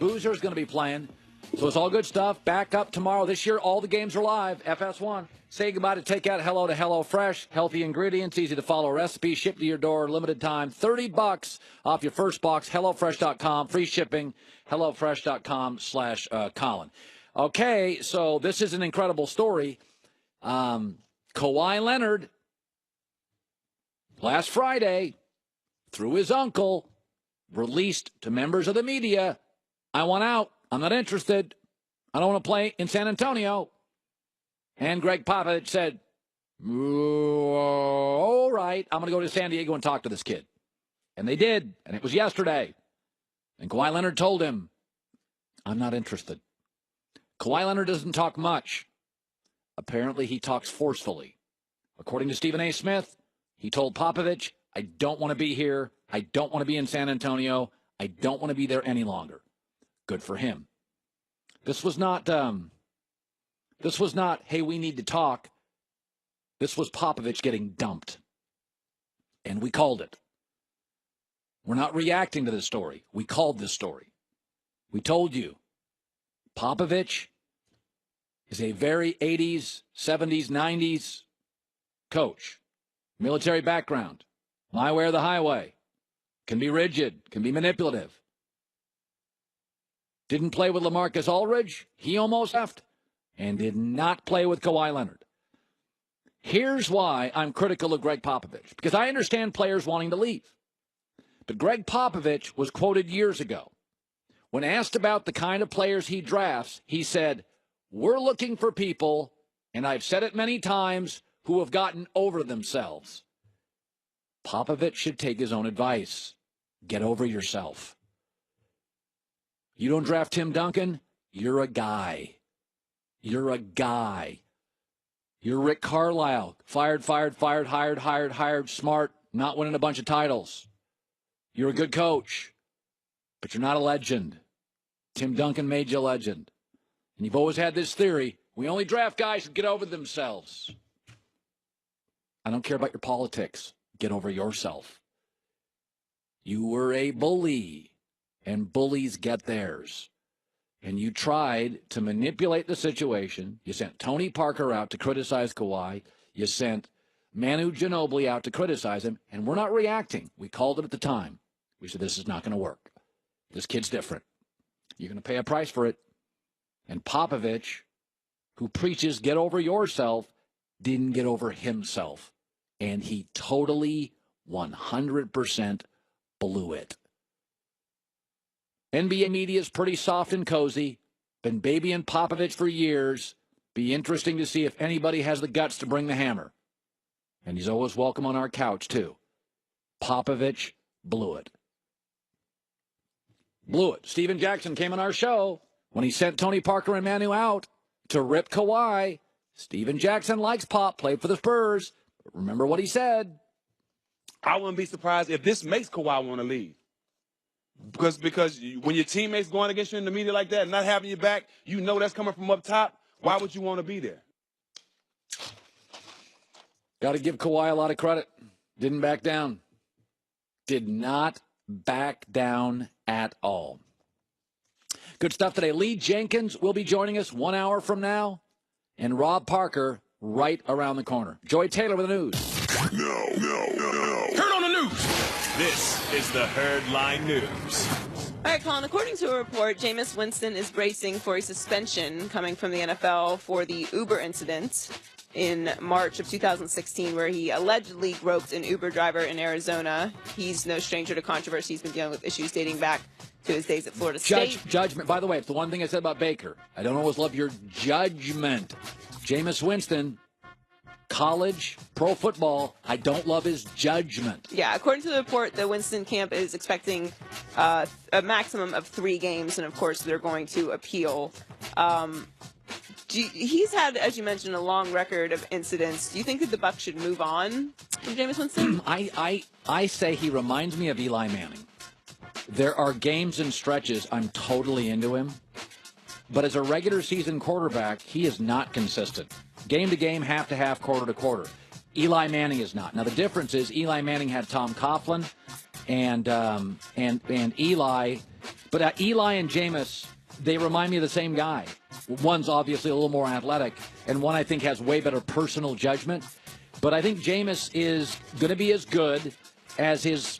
Boozer's going to be playing. So it's all good stuff. Back up tomorrow. This year, all the games are live. FS1. Say goodbye to Takeout Hello to HelloFresh. Healthy ingredients, easy to follow recipes, shipped to your door, limited time. $30 off your first box. HelloFresh.com. Free shipping. HelloFresh.com/Colin. Okay, so this is an incredible story. Kawhi Leonard, last Friday, through his uncle, released to members of the media, I want out. I'm not interested. I don't want to play in San Antonio. And Greg Popovich said, all right, I'm going to go to San Diego and talk to this kid. And they did, and it was yesterday. And Kawhi Leonard told him, I'm not interested. Kawhi Leonard doesn't talk much. Apparently, he talks forcefully. According to Stephen A. Smith, he told Popovich, I don't want to be here. I don't want to be in San Antonio. I don't want to be there any longer. Good for him. This was not, hey, we need to talk. This was Popovich getting dumped. And we called it. We're not reacting to this story. We called this story. We told you. Popovich is a very 80s, 70s, 90s coach. Military background. My way or the highway. Can be rigid. Can be manipulative. Didn't play with LaMarcus Aldridge. He almost left. And did not play with Kawhi Leonard. Here's why I'm critical of Greg Popovich. Because I understand players wanting to leave. But Greg Popovich was quoted years ago. When asked about the kind of players he drafts, he said, we're looking for people, and I've said it many times, who have gotten over themselves. Popovich should take his own advice. Get over yourself. You don't draft Tim Duncan, you're a guy. You're a guy. You're Rick Carlisle. Fired, hired, smart, not winning a bunch of titles. You're a good coach, but you're not a legend. Tim Duncan made you a legend. And you've always had this theory, we only draft guys who get over themselves. I don't care about your politics. Get over yourself. You were a bully, and bullies get theirs. And you tried to manipulate the situation. You sent Tony Parker out to criticize Kawhi. You sent Manu Ginobili out to criticize him, and we're not reacting. We called it at the time. We said, this is not going to work. This kid's different. You're going to pay a price for it. And Popovich, who preaches get over yourself, didn't get over himself. And he totally, 100% blew it. NBA media is pretty soft and cozy. Been babying Popovich for years. Be interesting to see if anybody has the guts to bring the hammer. And he's always welcome on our couch, too. Popovich blew it. Blew it. Steven Jackson came on our show when he sent Tony Parker and Manu out to rip Kawhi. Steven Jackson likes Pop, played for the Spurs. But remember what he said. I wouldn't be surprised if this makes Kawhi want to leave. Because when your teammates going against you in the media like that and not having your back, you know that's coming from up top. Why would you want to be there? Got to give Kawhi a lot of credit. Didn't back down. Did not back down at all. Good stuff today. Lee Jenkins will be joining us 1 hour from now. And Rob Parker right around the corner. Joy Taylor with the news. No. Heard on the news. This is the Herdline News. All right, Colin, according to a report, Jameis Winston is bracing for a suspension coming from the NFL for the Uber incident in March of 2016, where he allegedly groped an Uber driver in Arizona. He's no stranger to controversy. He's been dealing with issues dating back to his days at Florida State. Judgment. By the way, it's the one thing I said about Baker. I don't always love your judgment. Jameis Winston, college, pro football, I don't love his judgment. Yeah, according to the report, the Winston camp is expecting a maximum of 3 games, and of course they're going to appeal. He's had, as you mentioned, a long record of incidents. Do you think that the Bucs should move on from Jameis Winston? I say he reminds me of Eli Manning. There are games and stretches I'm totally into him, but as a regular season quarterback, he is not consistent. Game to game, half to half, quarter to quarter. Eli Manning is not. Now the difference is Eli Manning had Tom Coughlin, and Eli But Eli and Jameis, they remind me of the same guy. One's obviously a little more athletic, and one I think has way better personal judgment. But I think Jameis is going to be as good as his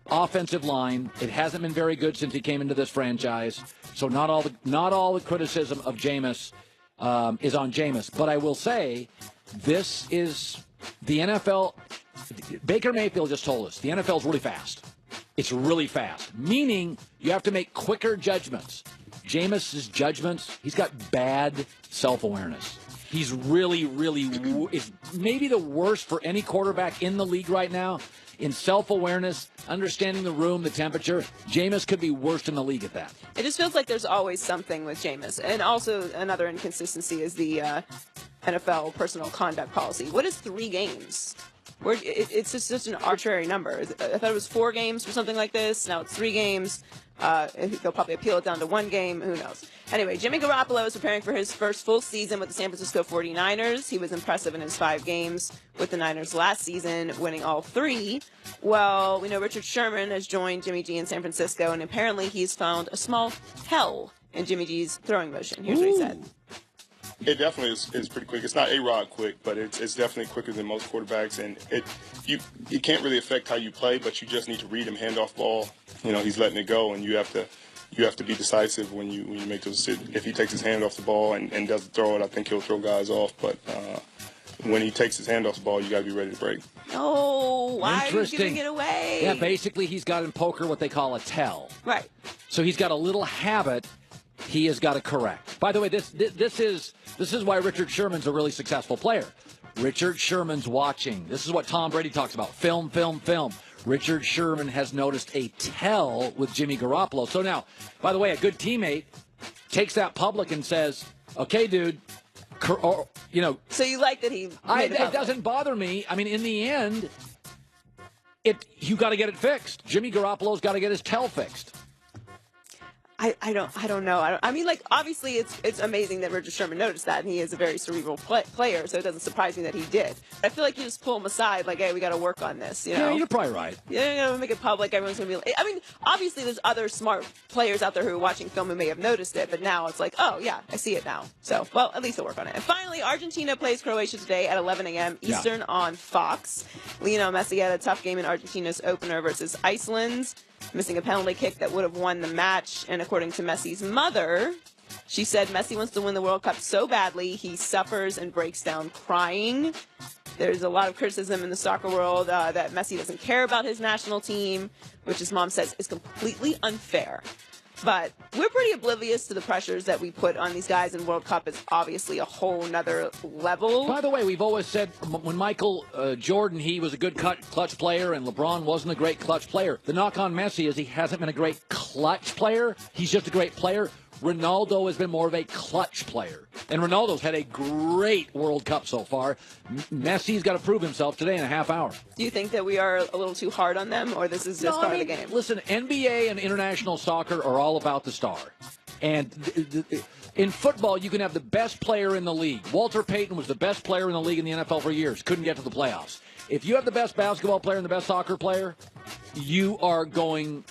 offensive line. It hasn't been very good since he came into this franchise. So not all the criticism of Jameis is on Jameis. But I will say, this is the NFL. Baker Mayfield just told us the NFL is really fast. It's really fast, meaning you have to make quicker judgments. Jameis's judgments, he's got bad self-awareness. He's really, really is maybe the worst for any quarterback in the league right now in self-awareness, understanding the room, the temperature. Jameis could be worst in the league at that. It just feels like there's always something with Jameis. And also another inconsistency is the NFL personal conduct policy. What is 3 games? It's just such an arbitrary number. I thought it was 4 games for something like this. Now it's 3 games. They'll probably appeal it down to 1 game. Who knows? Anyway, Jimmy Garroppolo is preparing for his first full season with the San Francisco 49ers. He was impressive in his 5 games with the Niners last season, winning all 3. Well, we know Richard Sherman has joined Jimmy G in San Francisco, and apparently he's found a small hell in Jimmy G's throwing motion. Here's what he said. It definitely is pretty quick. It's not A-Rod quick, but it's definitely quicker than most quarterbacks. And it can't really affect how you play, but you just need to read him handoff ball. You know, he's letting it go, and you have to be decisive when you make those decisions. If he takes his hand off the ball and doesn't throw it, I think he'll throw guys off. But when he takes his hand off the ball, you got to be ready to break. Oh, why are you giving it away? Yeah, basically he's got in poker what they call a tell. Right. So he's got a little habit he has got to correct. By the way, this is why Richard Sherman's a really successful player. Richard Sherman's watching. This is what Tom Brady talks about. Film, film, film. Richard Sherman has noticed a tell with Jimmy Garroppolo. So now, by the way, a good teammate takes that public and says, okay, dude, or, you know. So you like that he made it doesn't bother me. I mean, in the end, you got to get it fixed. Jimmy Garoppolo's got to get his tell fixed. I don't know. I mean, like, obviously it's amazing that Richard Sherman noticed that, and he is a very cerebral player, so it doesn't surprise me that he did. I feel like you just pull him aside, like, hey, we got to work on this, you know? Yeah, you're probably right. Yeah, you know, make it public. Everyone's going to be like, I mean, obviously there's other smart players out there who are watching film who may have noticed it, but now it's like, oh, yeah, I see it now. So, well, at least he'll work on it. And finally, Argentina plays Croatia today at 11 a.m. Eastern on Fox. Lionel Messi had a tough game in Argentina's opener versus Iceland, missing a penalty kick that would have won the match. And according to Messi's mother, she said Messi wants to win the World Cup so badly he suffers and breaks down crying. There's a lot of criticism in the soccer world that Messi doesn't care about his national team, which his mom says is completely unfair. But we're pretty oblivious to the pressures that we put on these guys, and World Cup is obviously a whole nother level. By the way, we've always said when Michael Jordan, he was a good clutch player, and LeBron wasn't a great clutch player. The knock on Messi is he hasn't been a great clutch player. He's just a great player. Ronaldo has been more of a clutch player. And Ronaldo's had a great World Cup so far. Messi's got to prove himself today in a half hour. Do you think that we are a little too hard on them, or this is just part of the game? Listen, NBA and international soccer are all about the star. And in football, you can have the best player in the league. Walter Payton was the best player in the league in the NFL for years. Couldn't get to the playoffs. If you have the best basketball player and the best soccer player, you are going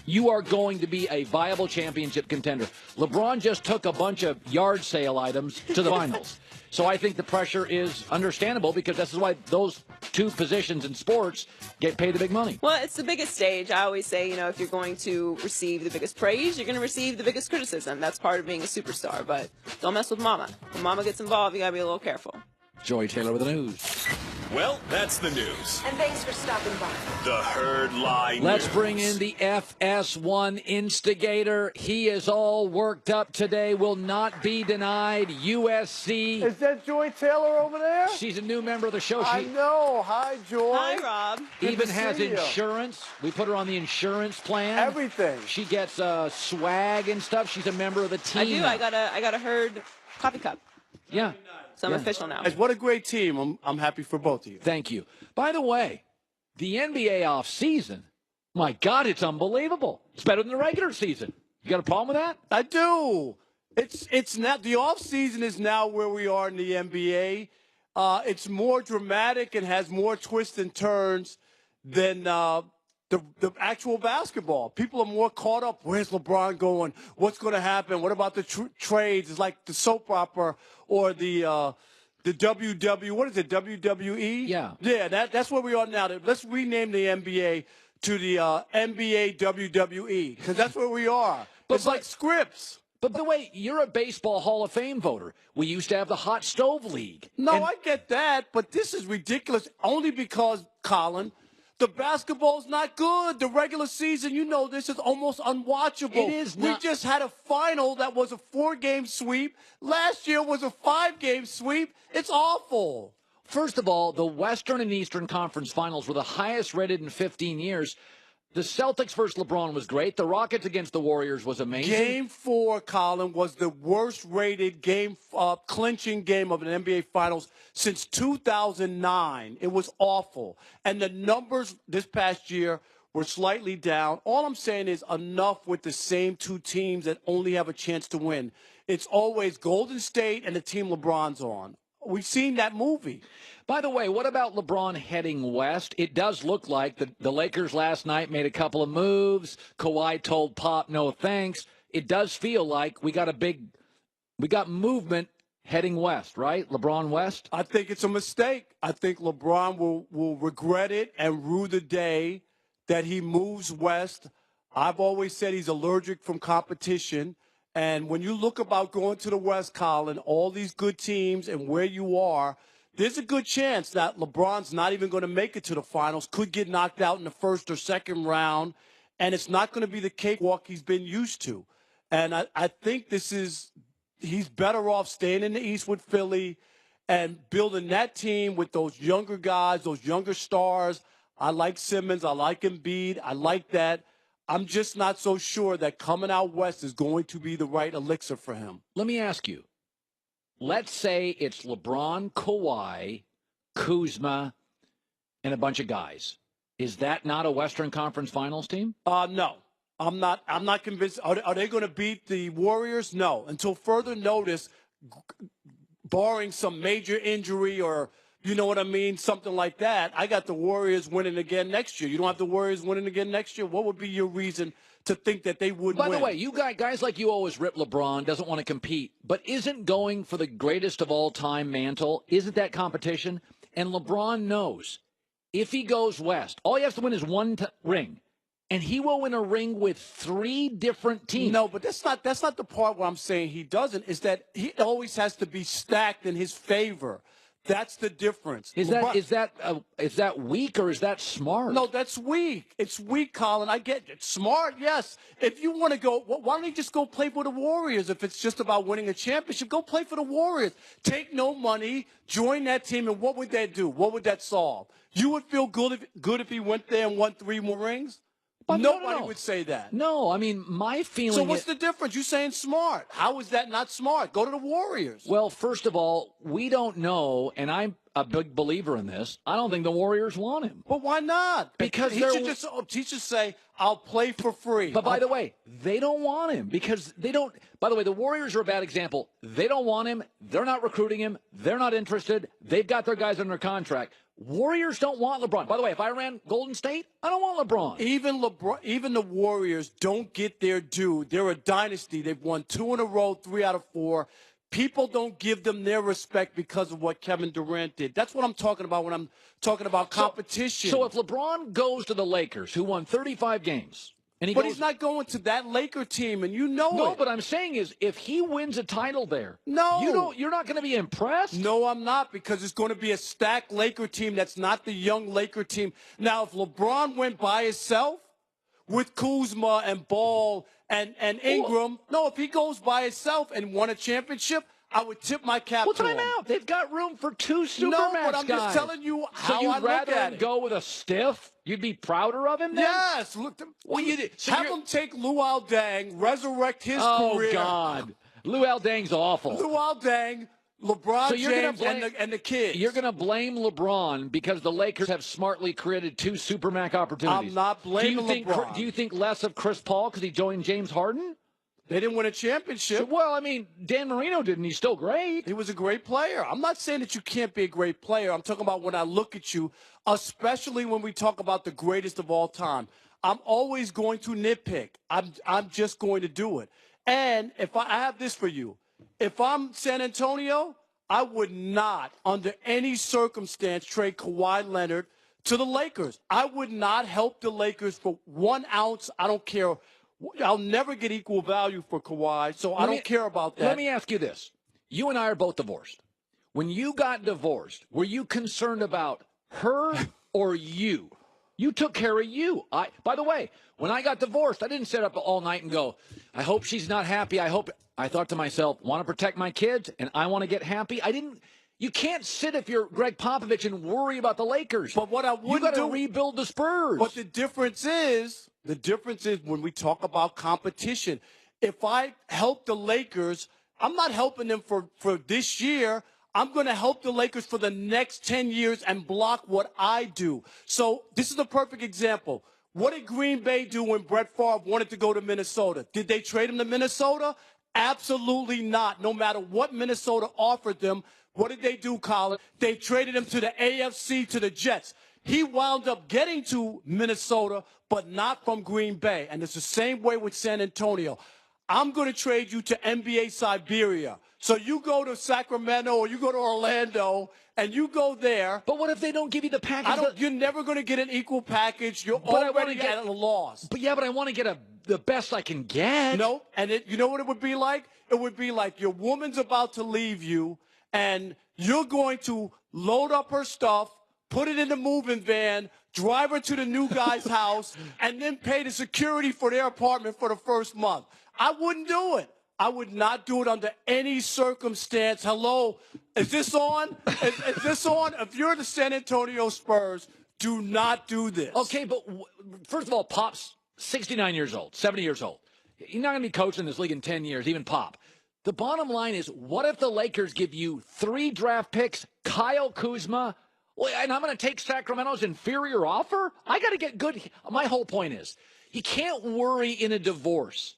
to be a viable championship contender. LeBron just took a bunch of yard sale items to the finals. So I think the pressure is understandable because this is why those two positions in sports get paid the big money. Well, it's the biggest stage. I always say, you know, if you're going to receive the biggest praise, you're going to receive the biggest criticism. That's part of being a superstar. But don't mess with mama. When mama gets involved, you got to be a little careful. Joey Taylor with the news. Well, that's the news. And thanks for stopping by. The Herd Line Let's News. bring in the FS1 instigator. He is all worked up today, will not be denied. USC. Is that Joy Taylor over there? She's a new member of the show. I know. Hi, Joy. Hi, Rob. Good Even to has see you. insurance. We put her on the insurance plan. Everything. She gets swag and stuff. She's a member of the team. I do. now. I got a Herd coffee cup. Yeah. So I'm official now. What a great team. I'm happy for both of you. Thank you. By the way, the NBA off season, my God, it's unbelievable. It's better than the regular season. You got a problem with that? I do. It's not the off season is now where we are in the NBA. It's more dramatic and has more twists and turns than the actual basketball. People are more caught up. Where's LeBron going? What's going to happen? What about the trades? It's like the soap opera or the WW. What is it? WWE. Yeah. Yeah. That's where we are now. Let's rename the NBA to the NBA WWE because that's where we are. It's like scripts. But by the way, you're a baseball Hall of Fame voter. We used to have the Hot Stove League. No, I get that, but this is ridiculous only because, Colin, the basketball's not good. The regular season, you know, this is almost unwatchable. It is not. We just had a final that was a 4-game sweep. Last year was a 5-game sweep. It's awful. First of all, the Western and Eastern Conference Finals were the highest rated in 15 years. The Celtics versus LeBron was great. The Rockets against the Warriors was amazing. Game 4, Colin, was the worst-rated game, clinching game of an NBA Finals since 2009. It was awful. And the numbers this past year were slightly down. All I'm saying is enough with the same two teams that only have a chance to win. It's always Golden State and the team LeBron's on. We've seen that movie. By the way, what about LeBron heading west? It does look like the Lakers last night made a couple of moves. Kawhi told Pop no thanks. It does feel like we got movement heading west, right? LeBron west? I think it's a mistake. I think LeBron will regret it and rue the day that he moves west. I've always said he's allergic from competition. And when you look about going to the West, Colin, all these good teams and where you are, there's a good chance that LeBron's not even going to make it to the finals, could get knocked out in the first or second round, and it's not going to be the cakewalk he's been used to. And I think he's better off staying in the East with Philly and building that team with those younger guys, those younger stars. I like Simmons. I like Embiid. I like that. I'm just not so sure that coming out west is going to be the right elixir for him. Let me ask you. Let's say it's LeBron, Kawhi, Kuzma, and a bunch of guys. Is that not a Western Conference Finals team? No. I'm not convinced. Are they going to beat the Warriors? No. Until further notice, barring some major injury or, you know what I mean, something like that, I got the Warriors winning again next year. You don't have the Warriors winning again next year? What would be your reason to think that they would win? By the way, you guys like you always rip LeBron, doesn't want to compete, but isn't going for the greatest of all time mantle, isn't that competition? And LeBron knows if he goes west, all he has to win is one ring. And he will win a ring with 3 different teams. No, but that's not the part where I'm saying he doesn't, is that he always has to be stacked in his favor. That's the difference. Is that weak or is that smart? No, that's weak. It's weak, Colin. I get it. Smart, yes. If you want to go, why don't you just go play for the Warriors? If it's just about winning a championship, go play for the Warriors. Take no money, join that team, and what would that do? What would that solve? You would feel good if he went there and won 3 more rings? But nobody would say that. No, I mean, my feeling. So what's the difference? You're saying smart. How is that not smart? Go to the Warriors. Well, first of all, we don't know, and I'm a big believer in this. I don't think the Warriors want him. But why not? Because he should say, I'll play for free. But by the way, they don't want him because they don't. By the way, the Warriors are a bad example. They don't want him. They're not recruiting him. They're not interested. They've got their guys under contract. Warriors don't want LeBron. By the way, if I ran Golden State, I don't want LeBron. Even the Warriors don't get their due. They're a dynasty. They've won 2 in a row, 3 out of 4. People don't give them their respect because of what Kevin Durant did. That's what I'm talking about when I'm talking about competition. So if LeBron goes to the Lakers, who won 35 games, and he's not going to that Laker team, and you know it. No, but I'm saying is if he wins a title there, no, you're not going to be impressed? No, I'm not, because it's going to be a stacked Laker team that's not the young Laker team. Now, if LeBron went by himself with Kuzma and Ball and Ingram, if he goes by himself and won a championship, I would tip my cap to him. Time out. They've got room for 2 Supermax No, but I'm guys. just telling you how so you'd I look rather at him it. go with a stiff? You'd be prouder of him then? Yes. Look, have him take Luol Deng, resurrect his career. Oh, God. Luol Deng's awful. Luol Deng, LeBron James, and the kids. You're going to blame LeBron because the Lakers have smartly created 2 Supermax opportunities. I'm not blaming LeBron. Do you think less of Chris Paul because he joined James Harden? They didn't win a championship. Well, I mean, Dan Marino didn't. He's still great. He was a great player. I'm not saying that you can't be a great player. I'm talking about when I look at you, especially when we talk about the greatest of all time. I'm always going to nitpick. I'm just going to do it. And if I have this for you, if I'm San Antonio, I would not, under any circumstance, trade Kawhi Leonard to the Lakers. I would not help the Lakers for 1 ounce. I don't care. I'll never get equal value for Kawhi, so I don't care about that. Let me ask you this. You and I are both divorced. When you got divorced, were you concerned about her or you? You took care of you. By the way, when I got divorced, I didn't sit up all night and go, I hope she's not happy. I thought to myself, want to protect my kids, and I want to get happy. You can't sit if you're Greg Popovich and worry about the Lakers. But what I would do, you got to rebuild the Spurs. But the difference is when we talk about competition, if I help the Lakers, I'm not helping them for this year. I'm going to help the Lakers for the next 10 years and block what I do. So this is a perfect example. What did Green Bay do when Brett Favre wanted to go to Minnesota? Did they trade him to Minnesota? Absolutely not. No matter what Minnesota offered them, what did they do, Colin? They traded him to the AFC, to the Jets. He wound up getting to Minnesota, but not from Green Bay. And it's the same way with San Antonio. I'm going to trade you to NBA Siberia. So you go to Sacramento or you go to Orlando and you go there. But what if they don't give you the package? You're never going to get an equal package. You're already at a loss. But I want to get the best I can get. No, and you know what it would be like? It would be like your woman's about to leave you, and you're going to load up her stuff, put it in the moving van, drive her to the new guy's house, and then pay the security for their apartment for the first month. I wouldn't do it. I would not do it under any circumstance. Hello, is this on? Is this on? If you're the San Antonio Spurs, do not do this. Okay, but first of all, Pop's 69 years old, 70 years old. He's not going to be coaching this league in 10 years, even Pop. The bottom line is, what if the Lakers give you 3 draft picks, Kyle Kuzma, and I'm going to take Sacramento's inferior offer? I got to get good. My whole point is, you can't worry in a divorce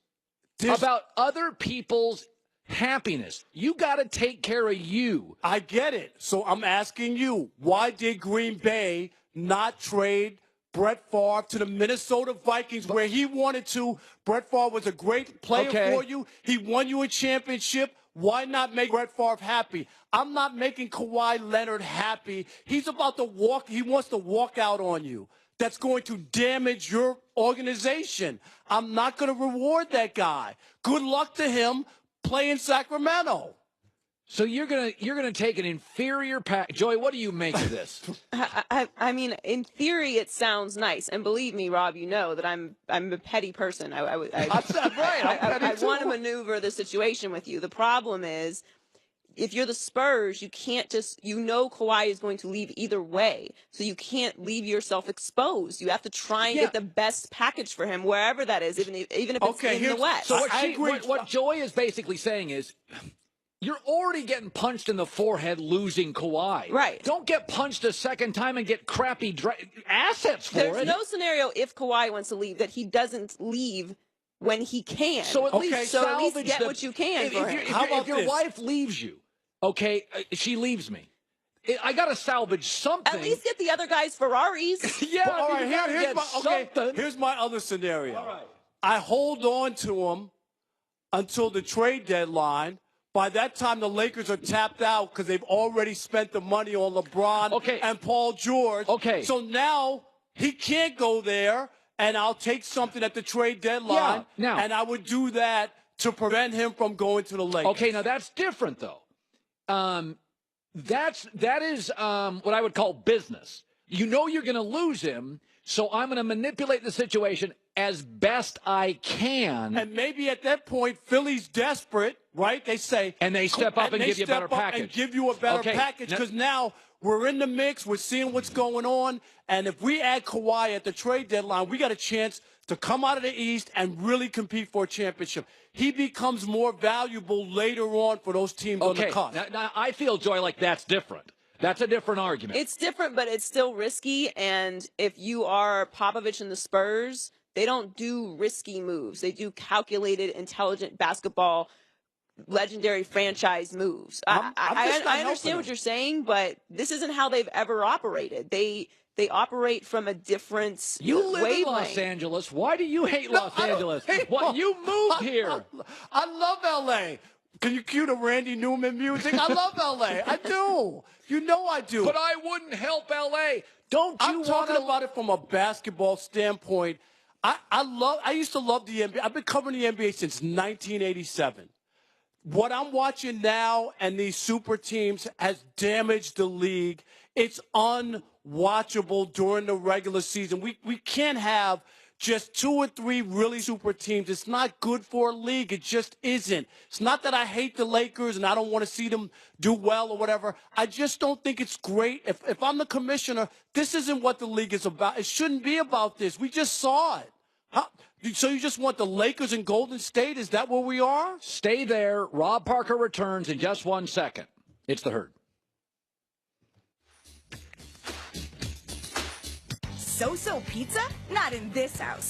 about other people's happiness. You got to take care of you. I get it. So I'm asking you, why did Green Bay not trade Brett Favre to the Minnesota Vikings where he wanted to? Brett Favre was a great player for you. He won you a championship. Why not make Brett Favre happy? I'm not making Kawhi Leonard happy. He's about to walk. He wants to walk out on you. That's going to damage your organization. I'm not going to reward that guy. Good luck to him playing Sacramento. So you're gonna take an inferior pack. Joey, what do you make of this? I mean, in theory, it sounds nice, and believe me, Rob, you know that I'm a petty person. I want to maneuver the situation with you. The problem is, if you're the Spurs, you can't just, Kawhi is going to leave either way. So you can't leave yourself exposed. You have to try and get the best package for him, wherever that is, even if it's in the West. So what Joey is basically saying is, you're already getting punched in the forehead losing Kawhi. Right. Don't get punched a second time and get crappy assets for it. There's no scenario if Kawhi wants to leave that he doesn't leave when he can. So at least get what you can for him. If your wife leaves you, she leaves me. I got to salvage something. At least get the other guy's Ferraris. Yeah, all right, here's my other scenario. All right. I hold on to him until the trade deadline. By that time, the Lakers are tapped out because they've already spent the money on LeBron and Paul George. Okay. So now he can't go there, and I'll take something at the trade deadline, and I would do that to prevent him from going to the Lakers. Okay, now that's different, though. That is what I would call business. You know you're going to lose him, so I'm going to manipulate the situation as best I can. And maybe at that point, Philly's desperate, right? They say. And they step up and give you a better package. And give you a better package because now we're in the mix. We're seeing what's going on. And if we add Kawhi at the trade deadline, we got a chance to come out of the East and really compete for a championship. He becomes more valuable later on for those teams on the cusp. Now, I feel, Joy, like that's different. That's a different argument. It's different, but it's still risky. And if you are Popovich and the Spurs, They don't do risky moves. They do calculated, intelligent basketball, legendary franchise moves. I understand what you're saying, but this isn't how they've ever operated. They operate from a different You live in Los wavelength. Angeles. Why do you hate Los Angeles? What, you moved here. I love L.A. Can you cue the Randy Newman music? I love L.A. I do. You know I do. But I wouldn't help L.A. Don't you I'm want talking to... about it from a basketball standpoint. I used to love the NBA. I've been covering the NBA since 1987. What I'm watching now and these super teams has damaged the league. It's unwatchable during the regular season. We can't have just 2 or 3 really super teams. It's not good for a league. It just isn't. It's not that I hate the Lakers and I don't want to see them do well or whatever. I just don't think it's great. If I'm the commissioner, this isn't what the league is about. It shouldn't be about this. We just saw it. So you just want the Lakers and Golden State? Is that where we are? Stay there. Rob Parker returns in just 1 second. It's the Herd. So-so pizza? Not in this house.